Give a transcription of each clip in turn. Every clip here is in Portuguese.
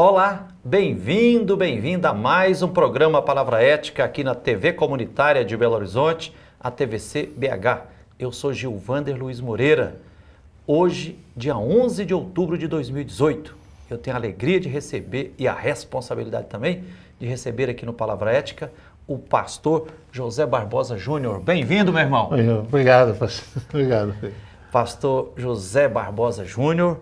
Olá, bem-vindo, bem-vinda a mais um programa Palavra Ética aqui na TV Comunitária de Belo Horizonte, a TVC BH. Eu sou Gilvander Luiz Moreira. Hoje, dia 11 de outubro de 2018, eu tenho a alegria de receber e a responsabilidade também de receber aqui no Palavra Ética o pastor José Barbosa Júnior. Bem-vindo, meu irmão. Obrigado, pastor. Obrigado. Pastor José Barbosa Júnior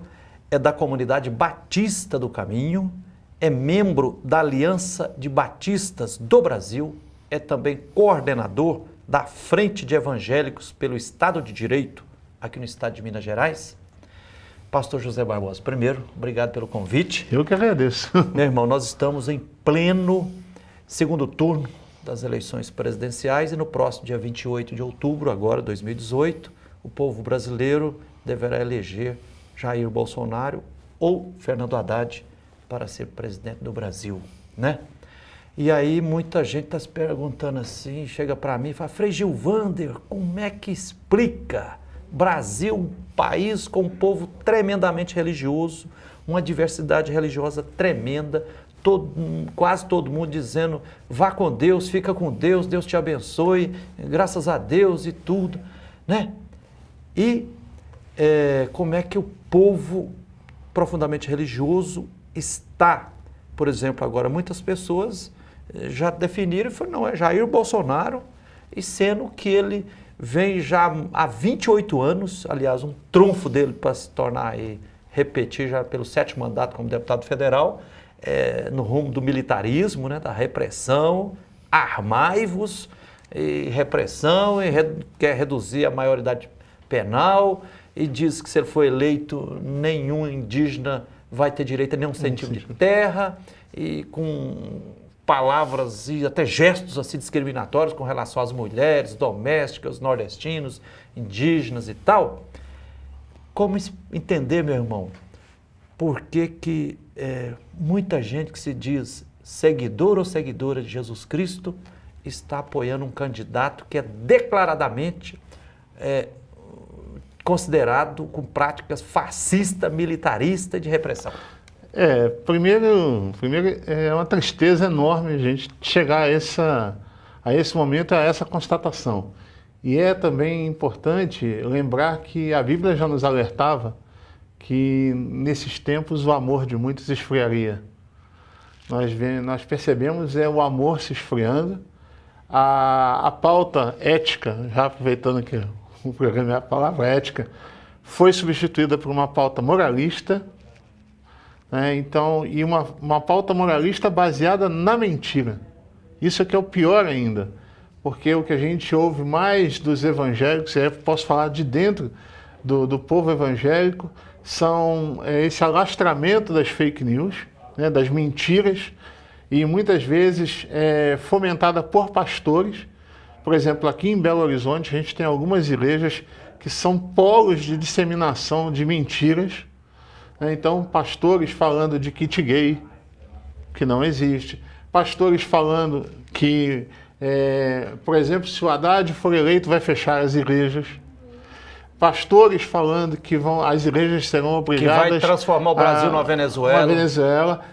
é da comunidade Batista do Caminho, é membro da Aliança de Batistas do Brasil, é também coordenador da Frente de Evangélicos pelo Estado de Direito, aqui no estado de Minas Gerais. Pastor José Barbosa, primeiro, obrigado pelo convite. Eu que agradeço. Meu irmão, nós estamos em pleno segundo turno das eleições presidenciais e no próximo dia 28 de outubro, agora 2018, o povo brasileiro deverá eleger Jair Bolsonaro ou Fernando Haddad para ser presidente do Brasil, né? E aí muita gente está se perguntando assim, chega para mim e fala, Frei Gilvander, como é que explica Brasil, um país com um povo tremendamente religioso, uma diversidade religiosa tremenda, quase todo mundo dizendo, vá com Deus, fica com Deus, Deus te abençoe, graças a Deus e tudo, né? E como é que o povo profundamente religioso está, por exemplo, agora muitas pessoas já definiram e falaram, não, é Jair Bolsonaro, e sendo que ele vem já há 28 anos, aliás, um trunfo dele para se tornar e repetir já pelo 7º mandato como deputado federal, no rumo do militarismo, né, da repressão, armai-vos, e repressão, e quer reduzir a maioridade penal, e diz que se ele for eleito, nenhum indígena vai ter direito a nenhum centímetro de terra, e com palavras e até gestos assim discriminatórios com relação às mulheres, domésticas, nordestinos, indígenas e tal. Como entender, meu irmão, por que muita gente que se diz seguidor ou seguidora de Jesus Cristo está apoiando um candidato que é declaradamente considerado com práticas fascista, militarista de repressão? Primeiro é uma tristeza enorme a gente chegar a esse momento, a essa constatação. E é também importante lembrar que a Bíblia já nos alertava que nesses tempos o amor de muitos esfriaria. Nós percebemos o amor se esfriando, a pauta ética, já aproveitando que o programa é a palavra ética, foi substituída por uma pauta moralista, né? Então, e uma pauta moralista baseada na mentira. Isso é que é o pior ainda, porque o que a gente ouve mais dos evangélicos, eu posso falar de dentro do povo evangélico, são esse alastramento das fake news, né, das mentiras, e muitas vezes fomentada por pastores. Por exemplo, aqui em Belo Horizonte, a gente tem algumas igrejas que são polos de disseminação de mentiras, né? Então, pastores falando de kit gay, que não existe. Pastores falando que, por exemplo, se o Haddad for eleito, vai fechar as igrejas. Pastores falando que as igrejas serão obrigadas... Que vai transformar o Brasil numa Venezuela. Uma Venezuela.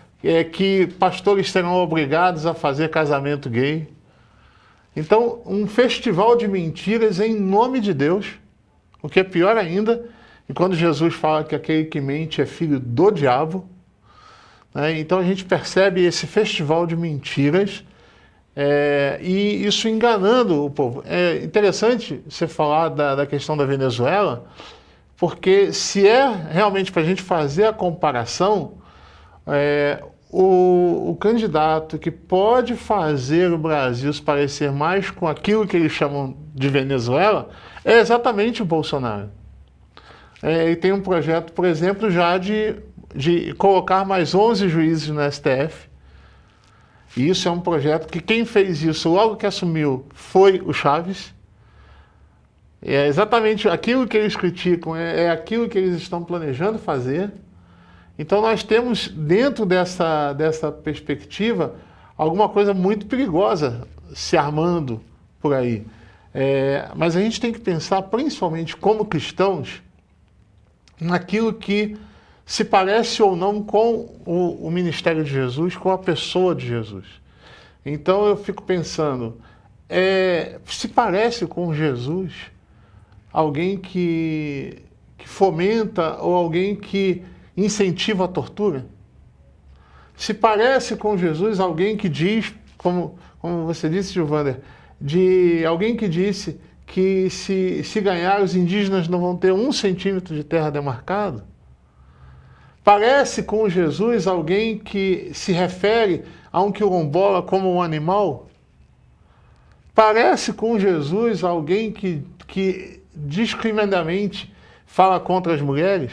Que pastores serão obrigados a fazer casamento gay. Então, um festival de mentiras em nome de Deus, o que é pior ainda, e quando Jesus fala que aquele que mente é filho do diabo, né? Então a gente percebe esse festival de mentiras e isso enganando o povo. É interessante você falar da questão da Venezuela, porque se é realmente para a gente fazer a comparação, o candidato que pode fazer o Brasil se parecer mais com aquilo que eles chamam de Venezuela é exatamente o Bolsonaro. Ele tem um projeto, por exemplo, já de colocar mais 11 juízes no STF. E isso é um projeto que quem fez isso logo que assumiu foi o Chaves. É exatamente aquilo que eles criticam, é aquilo que eles estão planejando fazer. Então nós temos dentro dessa perspectiva alguma coisa muito perigosa se armando por aí. Mas a gente tem que pensar, principalmente como cristãos, naquilo que se parece ou não com o ministério de Jesus, com a pessoa de Jesus. Então eu fico pensando, se parece com Jesus alguém que fomenta ou alguém que incentiva a tortura? Se parece com Jesus alguém que diz, como você disse, Gilvander, de alguém que disse que se ganhar os indígenas não vão ter 1 centímetro de terra demarcado? Parece com Jesus alguém que se refere a um quilombola como um animal? Parece com Jesus alguém que discriminadamente fala contra as mulheres?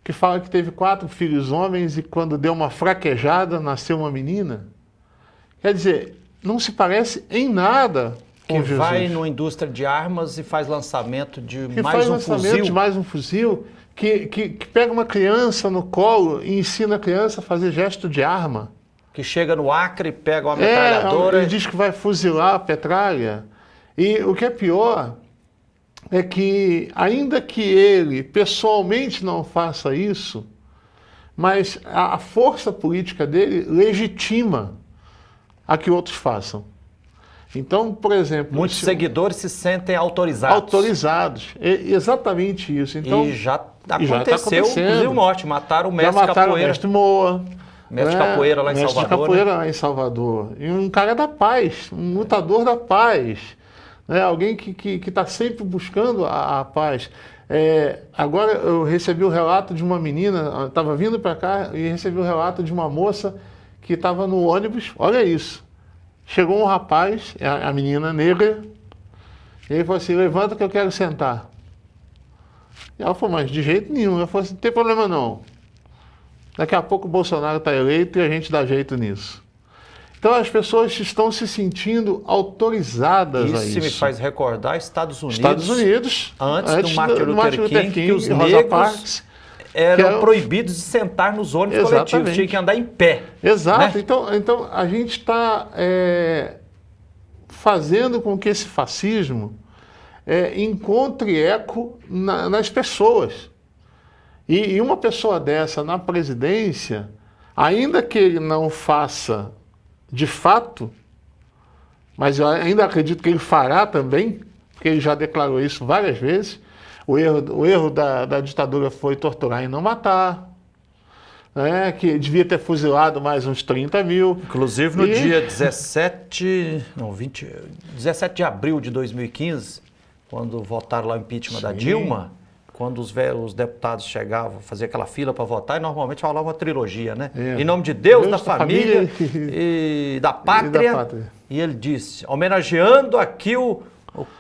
Que fala que teve 4 filhos homens e quando deu uma fraquejada nasceu uma menina? Quer dizer, não se parece em nada com que Jesus. vai numa indústria de armas e faz lançamento de Que mais faz um lançamento fuzil. de mais um fuzil, que pega uma criança no colo e ensina a criança a fazer gesto de arma. Que chega no Acre, pega uma metralhadora. E diz que vai fuzilar a Petralha. E o que é pior é que, ainda que ele pessoalmente não faça isso, mas a força política dele legitima a que outros façam. Então, por exemplo... Muitos seguidores se sentem autorizados. Autorizados. Exatamente isso. Então, e já aconteceu, inclusive morte. Mataram o mestre já mataram Capoeira. O mestre Moa. Mestre Capoeira lá em Salvador. Mestre Capoeira lá em Salvador. E um cara da paz, um lutador da paz. Né? Alguém que está sempre buscando a paz. Agora eu recebi o relato de uma menina, estava vindo para cá e recebi o relato de uma moça que estava no ônibus. Olha isso. Chegou um rapaz, a menina negra, e ele falou assim, levanta que eu quero sentar. E ela falou, mas de jeito nenhum. Ela falou assim, não tem problema não. Daqui a pouco o Bolsonaro está eleito e a gente dá jeito nisso. Então as pessoas estão se sentindo autorizadas a isso. Isso me faz recordar Estados Unidos. Estados Unidos, antes do Martin Luther King, que os negros eram proibidos de sentar nos ônibus coletivos, tinha que andar em pé. Exato. Né? Então a gente está fazendo com que esse fascismo encontre eco nas pessoas. E uma pessoa dessa na presidência, ainda que ele não faça de fato, mas eu ainda acredito que ele fará também, porque ele já declarou isso várias vezes, o erro da ditadura foi torturar e não matar, né? Que devia ter fuzilado mais uns 30 mil. Inclusive no dia 17 de abril de 2015, quando votaram lá o impeachment da Dilma, quando os deputados chegavam, fazia aquela fila para votar, e normalmente falava uma trilogia, né? Em nome de Deus, da família e da pátria. E ele disse, homenageando aqui o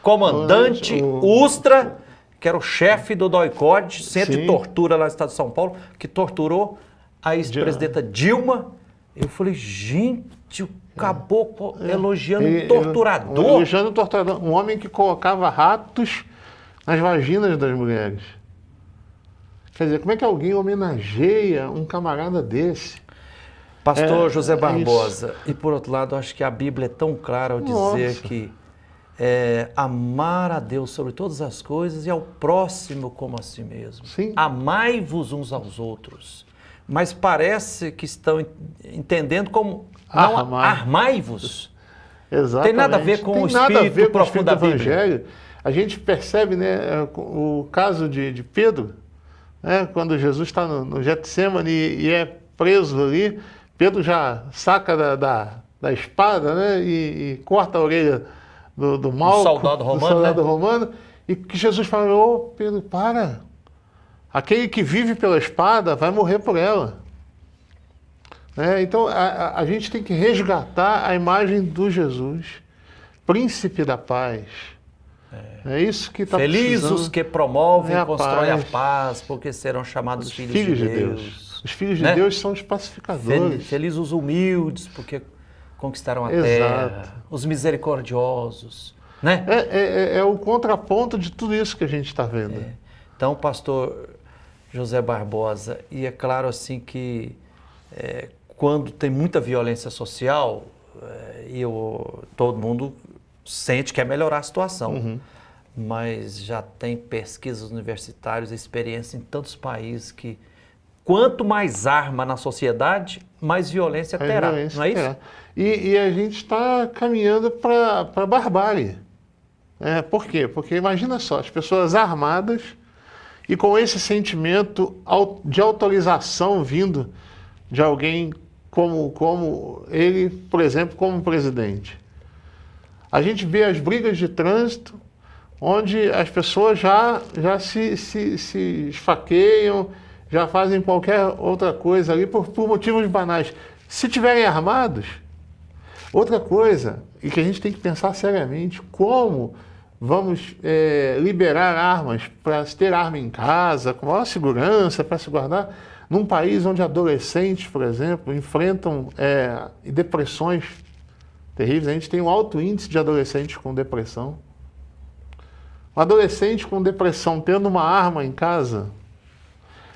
comandante Ustra, que era o chefe do DOI-CODE, centro de tortura lá no estado de São Paulo, que torturou a ex-presidenta Dilma. Eu falei, gente, o caboclo elogiando um torturador. Elogiando um torturador, um homem que colocava ratos nas vaginas das mulheres. Quer dizer, como é que alguém homenageia um camarada desse? Pastor José Barbosa, e por outro lado, acho que a Bíblia é tão clara ao dizer que amar a Deus sobre todas as coisas e ao próximo como a si mesmo. Sim. Amai-vos uns aos outros. Mas parece que estão entendendo como armai-vos. Exatamente. Tem nada a ver com o espírito profundo da Bíblia. Evangelho. A gente percebe, né, o caso de Pedro, né, quando Jesus está no Getsemane e é preso ali, Pedro já saca da espada, né, e corta a orelha do Malco, do soldado romano, e que Jesus fala, ô Pedro, para, aquele que vive pela espada vai morrer por ela. Então a gente tem que resgatar a imagem do Jesus, príncipe da paz. É isso que está precisando. Felizes os que promovem e constroem a paz, porque serão chamados filhos de Deus. Os filhos de Deus são os pacificadores. Felizes os humildes, porque conquistarão a terra. Os misericordiosos. Né? É o contraponto de tudo isso que a gente está vendo. Então, pastor José Barbosa, e é claro assim que quando tem muita violência social, todo mundo sente que quer melhorar a situação. Mas já tem pesquisas universitárias, experiência em tantos países que quanto mais arma na sociedade, mais violência terá, violência não é isso? terá. E a gente está caminhando para a barbárie. Por quê? Porque imagina só, as pessoas armadas e com esse sentimento de autorização vindo de alguém como ele, por exemplo, como presidente. A gente vê as brigas de trânsito, onde as pessoas já se esfaqueiam, já fazem qualquer outra coisa ali por motivos banais. Se tiverem armados, outra coisa, e que a gente tem que pensar seriamente, como vamos liberar armas para se ter arma em casa, com maior segurança, para se guardar, num país onde adolescentes, por exemplo, enfrentam depressões terríveis. A gente tem um alto índice de adolescentes com depressão. Um adolescente com depressão tendo uma arma em casa,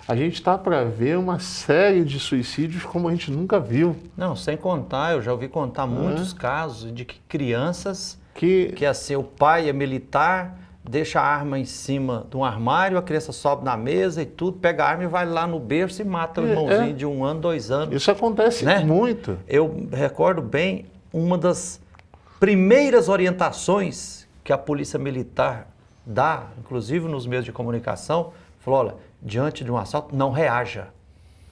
a gente está para ver uma série de suicídios como a gente nunca viu. Não, sem contar, eu já ouvi contar muitos casos de que crianças que assim, o pai é militar, deixa a arma em cima de um armário, a criança sobe na mesa e tudo, pega a arma e vai lá no berço e mata o irmãozinho de 1 ano, 2 anos. Isso acontece muito. Eu recordo bem uma das primeiras orientações que a polícia militar dá, inclusive nos meios de comunicação, falou, olha, diante de um assalto, não reaja.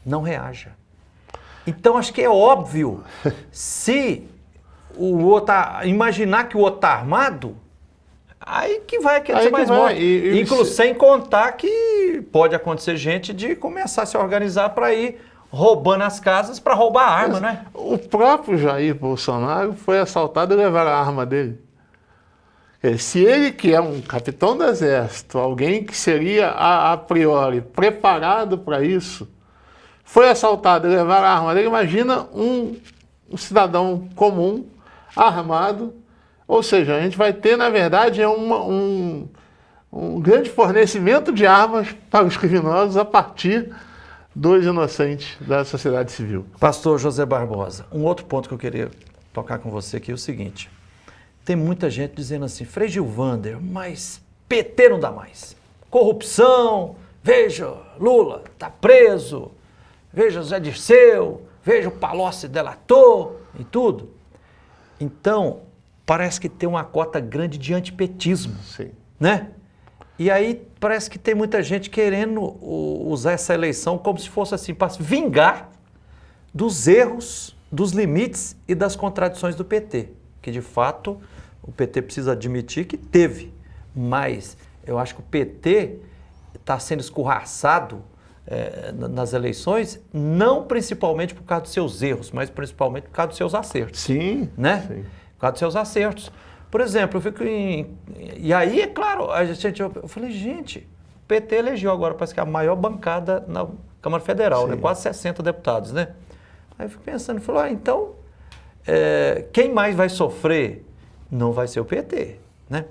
Não reaja. Então, acho que é óbvio, se o outro imaginar que o outro está armado, aí que vai acontecer mais morte. Inclusive, sem contar que pode acontecer gente de começar a se organizar para ir roubando as casas para roubar a arma, né? O próprio Jair Bolsonaro foi assaltado e levaram a arma dele. Se ele, que é um capitão do exército, alguém que seria a priori preparado para isso, foi assaltado e levaram a arma dele, imagina um cidadão comum, armado. Ou seja, a gente vai ter, na verdade, um grande fornecimento de armas para os criminosos a partir dos inocentes da sociedade civil. Pastor José Barbosa, um outro ponto que eu queria tocar com você aqui é o seguinte. Tem muita gente dizendo assim, Frei Gilvander, mas PT não dá mais. Corrupção, veja, Lula está preso, veja Zé Dirceu, veja o Palocci delator e tudo. Então, parece que tem uma cota grande de antipetismo, Sim. Né? E aí parece que tem muita gente querendo usar essa eleição como se fosse assim, para se vingar dos erros, dos limites e das contradições do PT, que de fato o PT precisa admitir que teve, mas eu acho que o PT está sendo escorraçado nas eleições, não principalmente por causa dos seus erros, mas principalmente por causa dos seus acertos. Sim, né? sim. Por causa dos seus acertos. Por exemplo, eu fico E aí, é claro, eu falei, gente, o PT elegeu agora, parece que a maior bancada na Câmara Federal, né? Quase 60 deputados, né? Aí eu fico pensando, então, quem mais vai sofrer não vai ser o PT, né?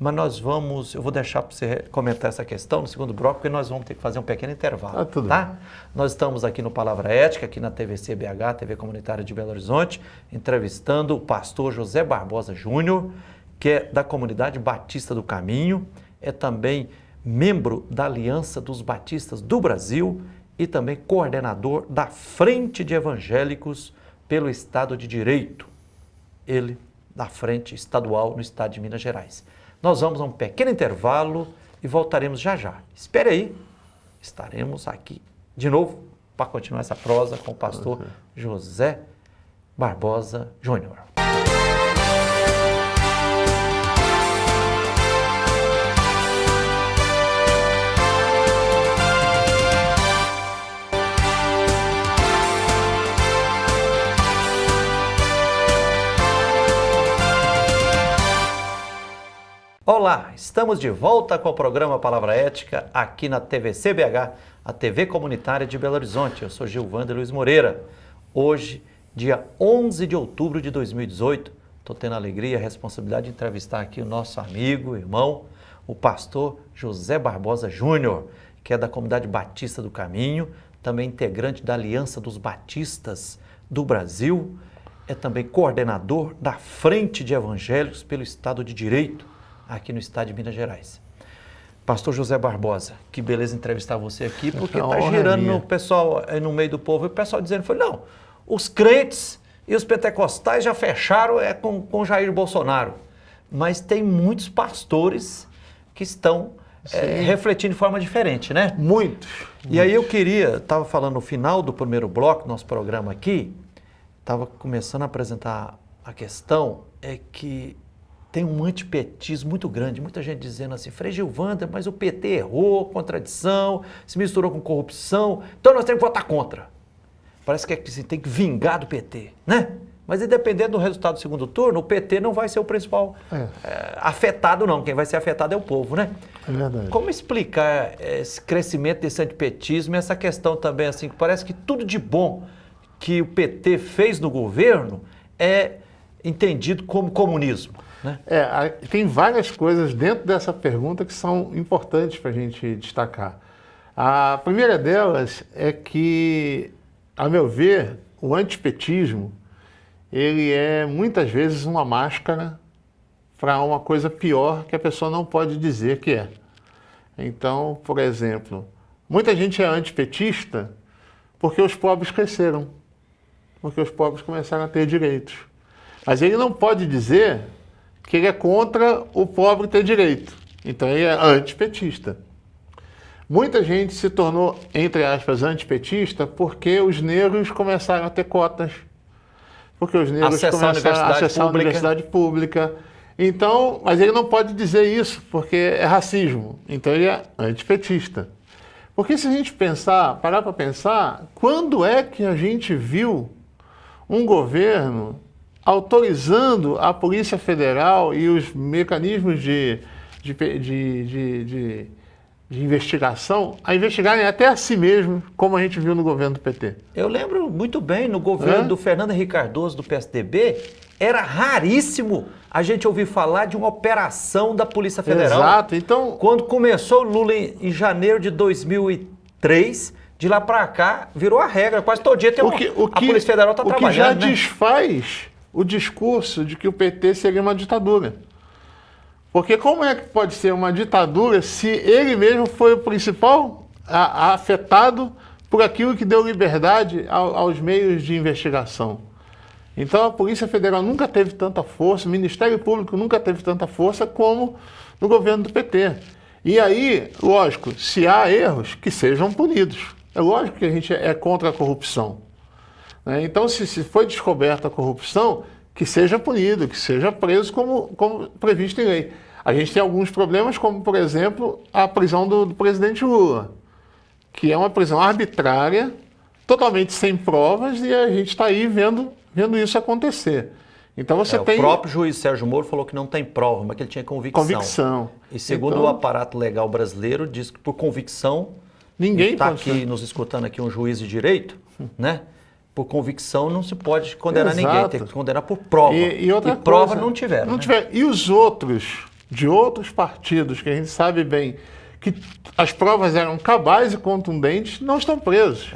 Mas eu vou deixar para você comentar essa questão no segundo bloco, porque nós vamos ter que fazer um pequeno intervalo, tá? Nós estamos aqui no Palavra Ética, aqui na TVC BH, TV Comunitária de Belo Horizonte, entrevistando o pastor José Barbosa Júnior, que é da Comunidade Batista do Caminho, é também membro da Aliança dos Batistas do Brasil e também coordenador da Frente de Evangélicos pelo Estado de Direito. Ele da Frente Estadual no Estado de Minas Gerais. Nós vamos a um pequeno intervalo e voltaremos já já. Espere aí, estaremos aqui de novo para continuar essa prosa com o pastor José Barbosa Júnior. Olá, estamos de volta com o programa Palavra Ética aqui na TVC BH, a TV Comunitária de Belo Horizonte. Eu sou Gilvander Luiz Moreira. Hoje, dia 11 de outubro de 2018, estou tendo a alegria e a responsabilidade de entrevistar aqui o nosso amigo, irmão, o pastor José Barbosa Júnior, que é da Comunidade Batista do Caminho, também integrante da Aliança dos Batistas do Brasil, é também coordenador da Frente de Evangélicos pelo Estado de Direito, aqui no estado de Minas Gerais. Pastor José Barbosa, que beleza entrevistar você aqui, porque está honra girando minha. no pessoal, aí no meio do povo, e o pessoal dizendo, não, os crentes e os pentecostais já fecharam com Jair Bolsonaro, mas tem muitos pastores que estão refletindo de forma diferente, né? Muitos. E aí eu estava falando no final do primeiro bloco, nosso programa aqui, estava começando a apresentar a questão, é que tem um antipetismo muito grande, muita gente dizendo assim, Frei Gilvander, mas o PT errou, contradição, se misturou com corrupção, então nós temos que votar contra. Parece que assim, tem que vingar do PT, né? Mas independente do resultado do segundo turno, o PT não vai ser o principal afetado não, quem vai ser afetado é o povo, né? É verdade. Como explicar esse crescimento desse antipetismo e essa questão também assim, que parece que tudo de bom que o PT fez no governo é entendido como comunismo, né? Tem várias coisas dentro dessa pergunta que são importantes para a gente destacar. A primeira delas é que, a meu ver, o antipetismo, ele é muitas vezes uma máscara para uma coisa pior que a pessoa não pode dizer que é. Então, por exemplo, muita gente é antipetista porque os pobres cresceram, porque os pobres começaram a ter direitos. Mas ele não pode dizer que ele é contra o pobre ter direito. Então ele é antipetista. Muita gente se tornou, entre aspas, antipetista porque os negros começaram a ter cotas, porque os negros começaram a acessar a universidade pública. Então, mas ele não pode dizer isso, porque é racismo. Então ele é antipetista. Porque se a gente parar para pensar, quando é que a gente viu um governo autorizando a Polícia Federal e os mecanismos de investigação a investigarem até a si mesmo, como a gente viu no governo do PT? Eu lembro muito bem, no governo do Fernando Henrique Cardoso, do PSDB, era raríssimo a gente ouvir falar de uma operação da Polícia Federal. Exato. Então, quando começou o Lula em janeiro de 2003, de lá para cá, virou a regra. Quase todo dia tem a Polícia Federal está trabalhando. O que já né? desfaz o discurso de que o PT seria uma ditadura. Porque como é que pode ser uma ditadura se ele mesmo foi o principal afetado por aquilo que deu liberdade aos meios de investigação? Então a Polícia Federal nunca teve tanta força, o Ministério Público nunca teve tanta força como no governo do PT. E aí, lógico, se há erros, que sejam punidos. É lógico que a gente é contra a corrupção. Né? Então, se foi descoberta a corrupção, que seja punido, que seja preso como previsto em lei. A gente tem alguns problemas, como, por exemplo, a prisão do presidente Lula, que é uma prisão arbitrária, totalmente sem provas, e a gente está aí vendo isso acontecer. Então você tem... O próprio juiz Sérgio Moro falou que não tem prova, mas que ele tinha convicção. E segundo o aparato legal brasileiro, diz que por convicção, ninguém está aqui nos escutando aqui um juiz de direito, né? Por convicção não se pode condenar ninguém, tem que condenar por prova. E outra coisa, prova não tiveram. Não tiver. E os outros, de outros partidos, que a gente sabe bem que as provas eram cabais e contundentes, não estão presos.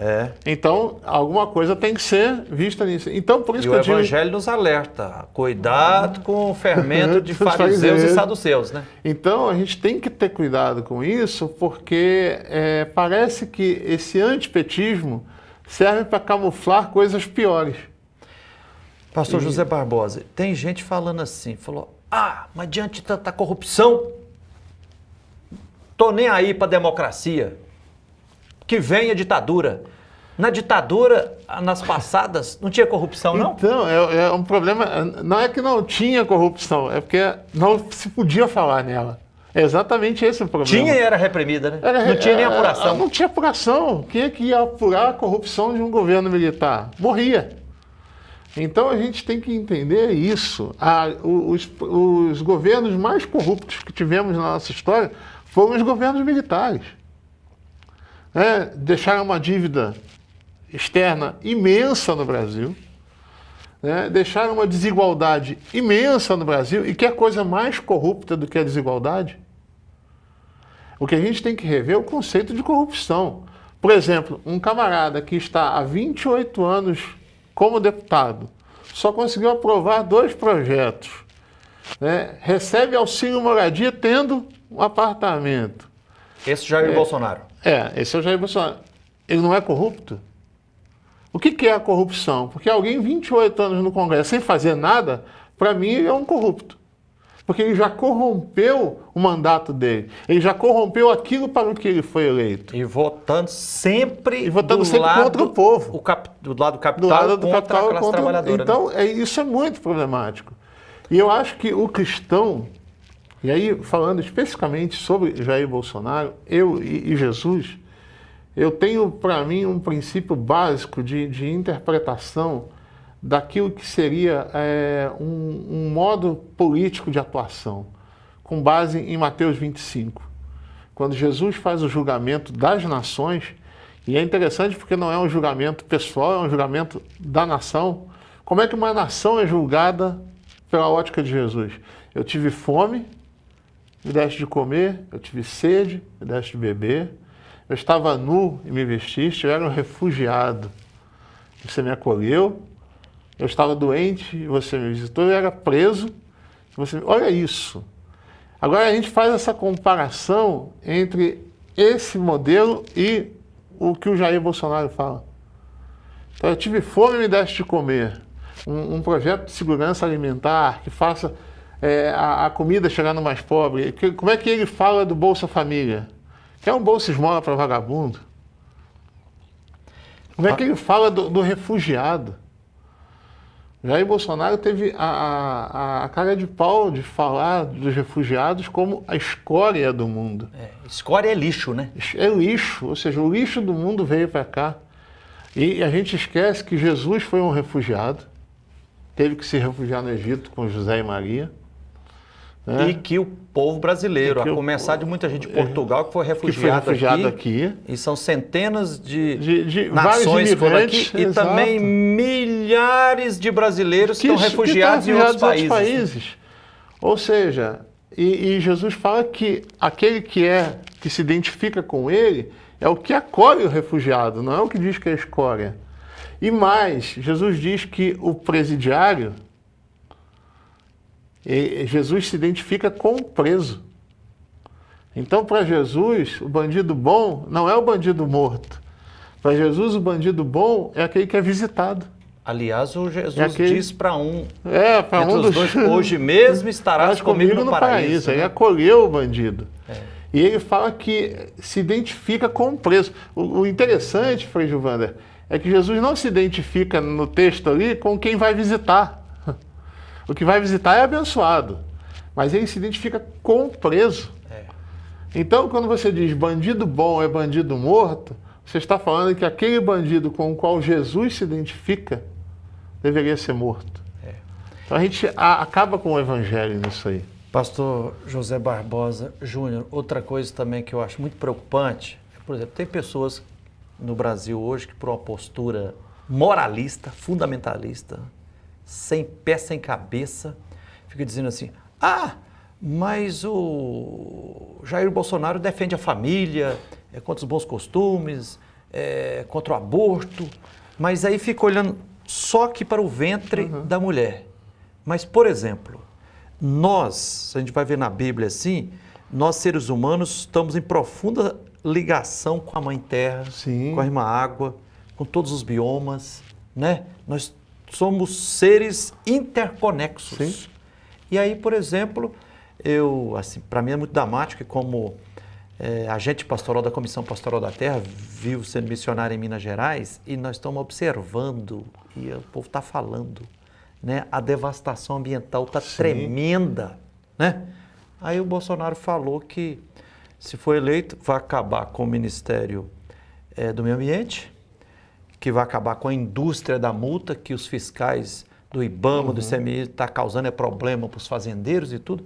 Então, alguma coisa tem que ser vista nisso. Então, por isso que eu digo... o Evangelho nos alerta, cuidado com o fermento de fariseus e saduceus, né? Então, a gente tem que ter cuidado com isso, porque parece que esse antipetismo serve para camuflar coisas piores. Pastor José Barbosa, tem gente falando assim, mas diante de tanta corrupção, tô nem aí para a democracia, que vem a ditadura. Na ditadura, nas passadas, não tinha corrupção, não? Então, é um problema, não é que não tinha corrupção, é porque não se podia falar nela. É exatamente esse o problema. Tinha e era reprimida, né? Não tinha nem apuração. Não tinha apuração. Quem é que ia apurar a corrupção de um governo militar? Morria. Então a gente tem que entender isso. Os governos mais corruptos que tivemos na nossa história foram os governos militares. Deixaram uma dívida externa imensa no Brasil, deixaram uma desigualdade imensa no Brasil. E que é coisa mais corrupta do que a desigualdade? O que a gente tem que rever é o conceito de corrupção. Por exemplo, um camarada que está há 28 anos como deputado, só conseguiu aprovar 2 projetos, recebe auxílio moradia tendo um apartamento, Esse Jair Bolsonaro. Esse é o Jair Bolsonaro. Ele não é corrupto? O que é a corrupção? Porque alguém 28 anos no Congresso sem fazer nada, para mim ele é um corrupto. Porque ele já corrompeu o mandato dele. Ele já corrompeu aquilo para o que ele foi eleito. E votando sempre, contra o povo. Do lado do capital, contra a classe trabalhadora. Então, isso é muito problemático. E eu acho que o cristão, e aí falando especificamente sobre Jair Bolsonaro, eu e Jesus, eu tenho para mim um princípio básico de interpretação daquilo que seria um modo político de atuação, com base em Mateus 25. Quando Jesus faz o julgamento das nações, e é interessante porque não é um julgamento pessoal, é um julgamento da nação. Como é que uma nação é julgada pela ótica de Jesus? Eu tive fome, me deste de comer, eu tive sede, me deste de beber, eu estava nu e me vestiste, eu era um refugiado, você me acolheu, eu estava doente e você me visitou, eu era preso, olha isso. Agora a gente faz essa comparação entre esse modelo e o que o Jair Bolsonaro fala. Então, eu tive fome e me deste de comer. Um projeto de segurança alimentar que faça a comida chegar no mais pobre. Como é que ele fala do Bolsa Família? Que é um Bolsa Esmola para vagabundo. Como é que ele fala do refugiado? Jair Bolsonaro teve a cara de pau de falar dos refugiados como a escória do mundo. Escória é lixo, né? É lixo, ou seja, o lixo do mundo veio para cá. E a gente esquece que Jesus foi um refugiado, teve que se refugiar no Egito com José e Maria. Né? E que o povo brasileiro, a começar de muita gente de Portugal, que foi refugiado aqui. E são centenas de nações por aqui. E exato. Também milhares de brasileiros que estão refugiados em outros países. Ou seja, e Jesus fala que aquele que se identifica com ele é o que acolhe o refugiado, não é o que diz que é escória. E mais, Jesus diz que o presidiário, Jesus se identifica com o preso. Então, para Jesus, o bandido bom não é o bandido morto. Para Jesus, o bandido bom é aquele que é visitado. Aliás, o Jesus diz para para um dos dois, hoje mesmo estarás comigo no paraíso. Né? Ele acolheu o bandido. E ele fala que se identifica com o preso. O interessante, Frei Gilvander, é que Jesus não se identifica no texto ali com quem vai visitar. O que vai visitar é abençoado, mas ele se identifica com o preso. Então, quando você diz bandido bom é bandido morto, você está falando que aquele bandido com o qual Jesus se identifica deveria ser morto. Então a gente acaba com o evangelho nisso aí. Pastor José Barbosa Júnior, outra coisa também que eu acho muito preocupante, por exemplo, tem pessoas no Brasil hoje que por uma postura moralista, fundamentalista, sem pé, sem cabeça, fica dizendo assim, mas o Jair Bolsonaro defende a família, é contra os bons costumes, é contra o aborto, mas aí fica olhando só que para o ventre da mulher. Mas, por exemplo, nós, a gente vai ver na Bíblia assim, nós seres humanos estamos em profunda ligação com a Mãe Terra, com a Irmã Água, com todos os biomas, né? Nós somos seres interconexos. Sim. E aí, por exemplo, assim, para mim é muito dramático, como agente pastoral da Comissão Pastoral da Terra, vivo sendo missionário em Minas Gerais, e nós estamos observando, e o povo está falando, né? A devastação ambiental está tremenda, né? Aí o Bolsonaro falou que, se for eleito, vai acabar com o Ministério do Meio Ambiente, que vai acabar com a indústria da multa, que os fiscais do IBAMA, do ICMI, está causando problema para os fazendeiros e tudo.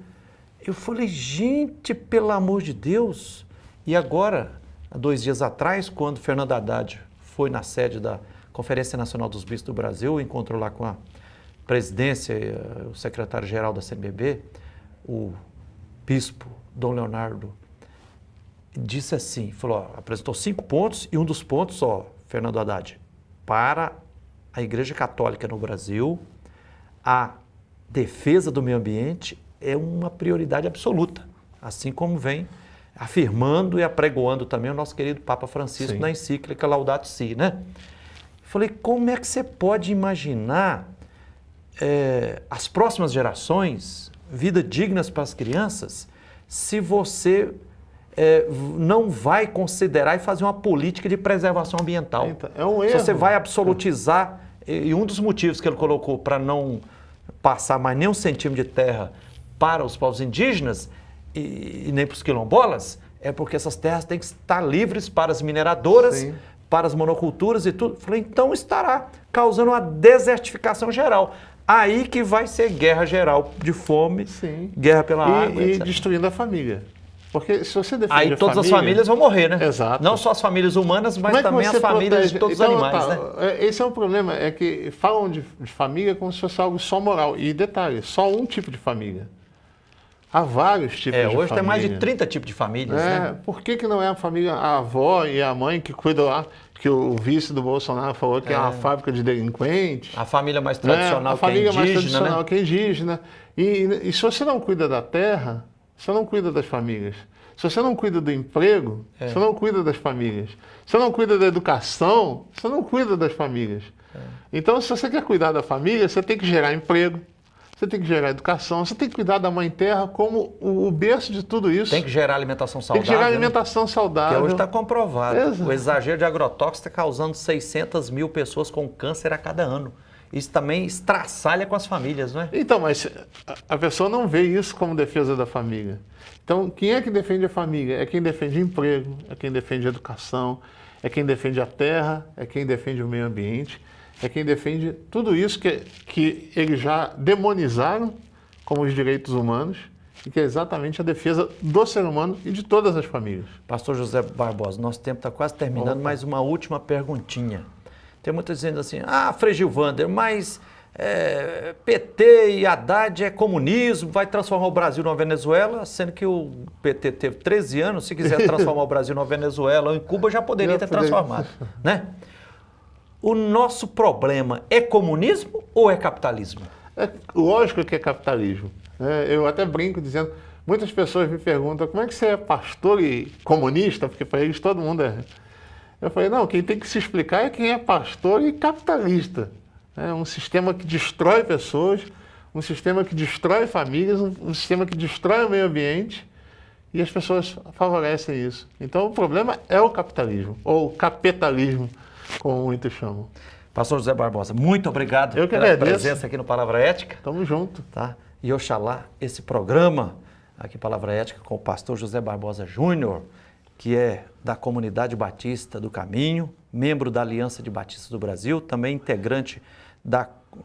Eu falei, gente, pelo amor de Deus. E agora, há 2 dias atrás, quando Fernando Haddad foi na sede da Conferência Nacional dos Bispos do Brasil, encontrou lá com a presidência, o secretário-geral da CNBB, o bispo Dom Leonardo, disse assim, falou, apresentou 5 pontos, e um dos pontos, Fernando Haddad, para a Igreja Católica no Brasil, a defesa do meio ambiente é uma prioridade absoluta, assim como vem afirmando e apregoando também o nosso querido Papa Francisco Sim. na encíclica Laudato Si, né? Falei, como é que você pode imaginar as próximas gerações, vida dignas para as crianças, se você não vai considerar e fazer uma política de preservação ambiental? Então, é um Se erro. você vai absolutizar, e um dos motivos que ele colocou para não passar mais nem um centímetro de terra para os povos indígenas e nem para os quilombolas, é porque essas terras têm que estar livres para as mineradoras, Sim. para as monoculturas e tudo. Falei, então estará causando uma desertificação geral. Aí que vai ser guerra geral de fome, Sim. guerra pela água, E etc. destruindo a família. Porque se você defende Aí a todas as família, famílias vão morrer, né? Exato. Não só as famílias humanas, mas como é que também você as famílias protege? de todos os Então, animais, tá, né? Esse é um problema, é que falam de família como se fosse algo só moral. E detalhe, só um tipo de família. Há vários tipos de família. Hoje tem mais de 30 tipos de famílias, né? Por que não é a família, a avó e a mãe que cuidam lá, que o vice do Bolsonaro falou que é uma fábrica de delinquentes? A família mais A tradicional família que é mais indígena, tradicional né? que é indígena. E se você não cuida da terra, você não cuida das famílias. Se você não cuida do emprego, você não cuida das famílias. Se você não cuida da educação, você não cuida das famílias. Então, se você quer cuidar da família, você tem que gerar emprego, você tem que gerar educação, você tem que cuidar da mãe terra como o berço de tudo isso. Tem que gerar alimentação Tem saudável. que gerar né? alimentação saudável. Porque hoje está comprovado. Exato. O exagero de agrotóxicos está causando 600 mil pessoas com câncer a cada ano. Isso também estraçalha com as famílias, não é? Então, mas a pessoa não vê isso como defesa da família. Então, quem é que defende a família? É quem defende emprego, é quem defende educação, é quem defende a terra, é quem defende o meio ambiente, é quem defende tudo isso que eles já demonizaram como os direitos humanos e que é exatamente a defesa do ser humano e de todas as famílias. Pastor José Barbosa, nosso tempo está quase terminando, mas uma última perguntinha. Tem muitos dizendo assim, Frei Gilvander, mas PT e Haddad é comunismo, vai transformar o Brasil numa Venezuela, sendo que o PT teve 13 anos, se quiser transformar o Brasil numa Venezuela ou em Cuba, já poderia ter transformado, né? O nosso problema é comunismo ou é capitalismo? É lógico que é capitalismo. Eu até brinco dizendo, muitas pessoas me perguntam, como é que você é pastor e comunista? Porque para eles todo mundo é... Eu falei, não, quem tem que se explicar é quem é pastor e capitalista. É um sistema que destrói pessoas, um sistema que destrói famílias, um sistema que destrói o meio ambiente e as pessoas favorecem isso. Então o problema é o capitalismo, ou capitalismo, como muitos chamam. Pastor José Barbosa, muito obrigado Eu que pela agradeço. presença aqui no Palavra Ética. Tamo junto. Tá? E oxalá esse programa, aqui Palavra Ética, com o pastor José Barbosa Júnior, que é da Comunidade Batista do Caminho, membro da Aliança de Batistas do Brasil, também integrante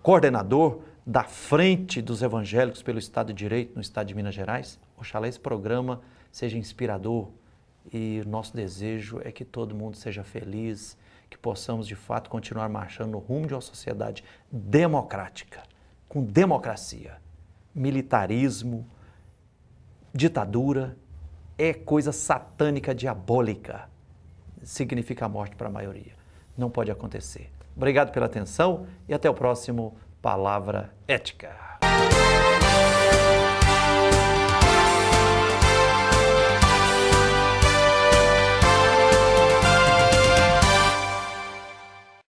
coordenador da Frente dos Evangélicos pelo Estado de Direito no Estado de Minas Gerais. Oxalá esse programa seja inspirador e nosso desejo é que todo mundo seja feliz, que possamos de fato continuar marchando no rumo de uma sociedade democrática, com democracia. Militarismo, ditadura é coisa satânica, diabólica. Significa a morte para a maioria. Não pode acontecer. Obrigado pela atenção e até o próximo Palavra Ética.